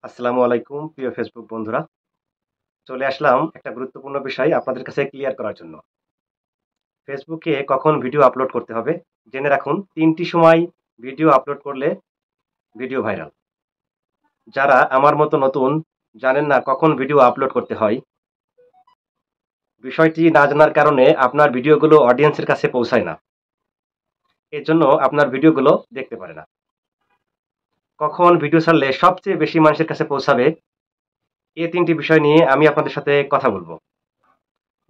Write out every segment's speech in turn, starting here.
আসসালামু আলাইকুম প্রিয় ফেসবুক বন্ধুরা। চলে আসলাম একটা গুরুত্বপূর্ণ বিষয় আপনাদের কাছে ক্লিয়ার করার জন্য। ফেসবুকে কখন ভিডিও আপলোড করতে হবে জেনে রাখুন। ৩টি সময় ভিডিও আপলোড করলে ভিডিও ভাইরাল। যারা আমার মতো নতুন জানেন না কখন ভিডিও আপলোড করতে হয়, বিষয়টি না জানার কারণে আপনার ভিডিওগুলো অডিয়েন্সের কাছে পৌঁছায় না। এজন্য আপনার ভিডিওগুলো দেখতে পারে না। কখন ভিডিও ছাড়লে সবচেয়ে বেশি মানুষের কাছে পৌঁছাবে, এই ৩টি বিষয় নিয়ে আমি আপনাদের সাথে কথা বলবো।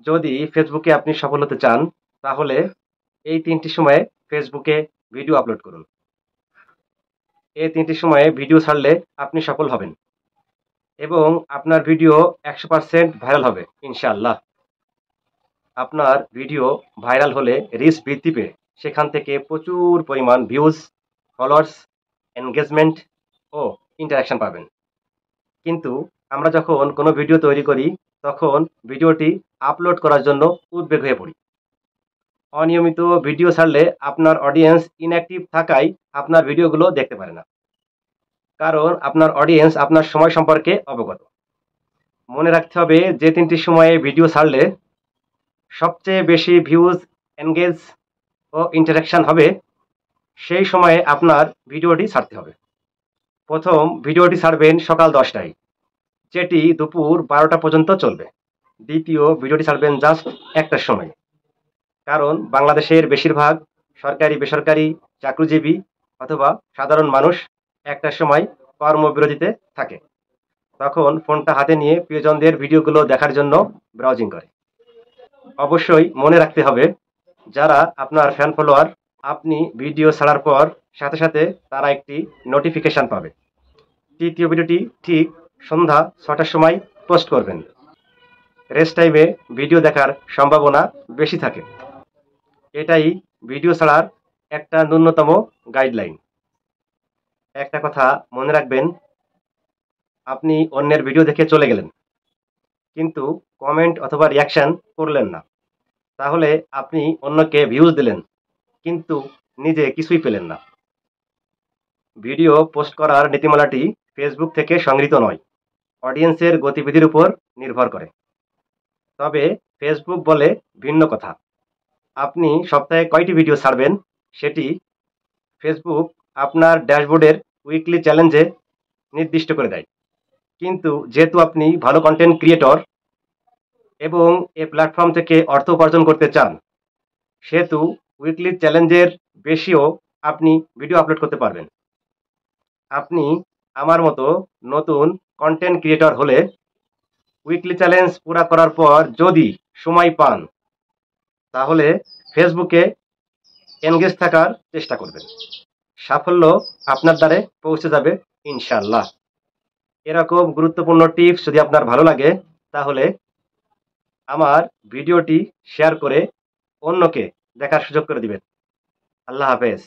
যদি ফেসবুকে আপনি সফল হতে চান, তাহলে এই ৩টি সময়ে ফেসবুকে ভিডিও আপলোড করুন। এই ৩টি সময়ে ভিডিও ছাড়লে আপনি সফল হবেন এবং আপনার ভিডিও ১০০% ভাইরাল হবে ইনশাআল্লাহ। আপনার ভিডিও ভাইরাল হলে রিচ বৃদ্ধি পেয়ে সেখান থেকে প্রচুর পরিমাণ ভিউজ, ফলোয়ার্স, এনগেজমেন্ট ও ইন্টারাকশন পাবেন। কিন্তু আমরা যখন কোনো ভিডিও তৈরি করি, তখন ভিডিওটি আপলোড করার জন্য উদ্বেগ হয়ে পড়ি। অনিয়মিত ভিডিও ছাড়লে আপনার অডিয়েন্স ইনঅ্যাক্টিভ থাকায় আপনার ভিডিওগুলো দেখতে পারে না। কারণ আপনার অডিয়েন্স আপনার সময় সম্পর্কে অবগত। মনে রাখতে হবে যে ৩টি সময়ে ভিডিও ছাড়লে সবচেয়ে বেশি ভিউজ, এনগেজ ও ইন্টারাকশন হবে, সেই সময়ে আপনার ভিডিওটি ছাড়তে হবে। প্রথম ভিডিওটি ছাড়বেন সকাল 10টায়, যেটি দুপুর 12টা পর্যন্ত চলবে। দ্বিতীয় ভিডিওটি ছাড়বেন জাস্ট 1টার সময়। কারণ বাংলাদেশের বেশিরভাগ সরকারি বেসরকারি চাকরিজীবী অথবা সাধারণ মানুষ 1টার সময় কর্মবিরতিতে থাকে। তখন ফোনটা হাতে নিয়ে প্রিয়জনদের ভিডিওগুলো দেখার জন্য ব্রাউজিং করে। অবশ্যই মনে রাখতে হবে, যারা আপনার ফ্যান ফলোয়ার, আপনি ভিডিও ছাড়ার পর সাথে সাথে তারা একটি নোটিফিকেশন পাবে। তৃতীয় ভিডিওটি ঠিক সন্ধ্যা 6টার সময় পোস্ট করবেন। রেস্ট টাইমে ভিডিও দেখার সম্ভাবনা বেশি থাকে। এটাই ভিডিও ছাড়ার একটা ন্যূনতম গাইডলাইন। একটা কথা মনে রাখবেন, আপনি অন্যের ভিডিও দেখে চলে গেলেন, কিন্তু কমেন্ট অথবা রিয়াকশন করলেন না। তাহলে আপনি অন্যকে ভিউজ দিলেন, কিন্তু নিজে কিছুই পেলেন না। ভিডিও পোস্ট করার নীতিমালাটি ফেসবুক থেকে সংগৃহীত নয়, অডিয়েন্সের গতিবিধির উপর নির্ভর করে। তবে ফেসবুক বলে ভিন্ন কথা। আপনি সপ্তাহে কয়টি ভিডিও ছাড়বেন সেটি ফেসবুক আপনার ড্যাশবোর্ডের উইকলি চ্যালেঞ্জে নির্দিষ্ট করে দেয়। কিন্তু যেহেতু আপনি ভালো কন্টেন্ট ক্রিয়েটর এবং এই প্ল্যাটফর্ম থেকে অর্থ উপার্জন করতে চান, সেহেতু উইকলি চ্যালেঞ্জের বেশিও আপনি ভিডিও আপলোড করতে পারবেন। আপনি আমার মতো নতুন কন্টেন্ট ক্রিয়েটর হলে উইকলি চ্যালেঞ্জ পুরা করার পর যদি সময় পান, তাহলে ফেসবুকে এনগেজ থাকার চেষ্টা করবেন। সাফল্য আপনার দ্বারে পৌঁছে যাবে ইনশাআল্লাহ। এরকম গুরুত্বপূর্ণ টিপস যদি আপনার ভালো লাগে, তাহলে আমার ভিডিওটি শেয়ার করে অন্যকে দেখার সুযোগ করে দিবেন। আল্লাহ হাফেজ।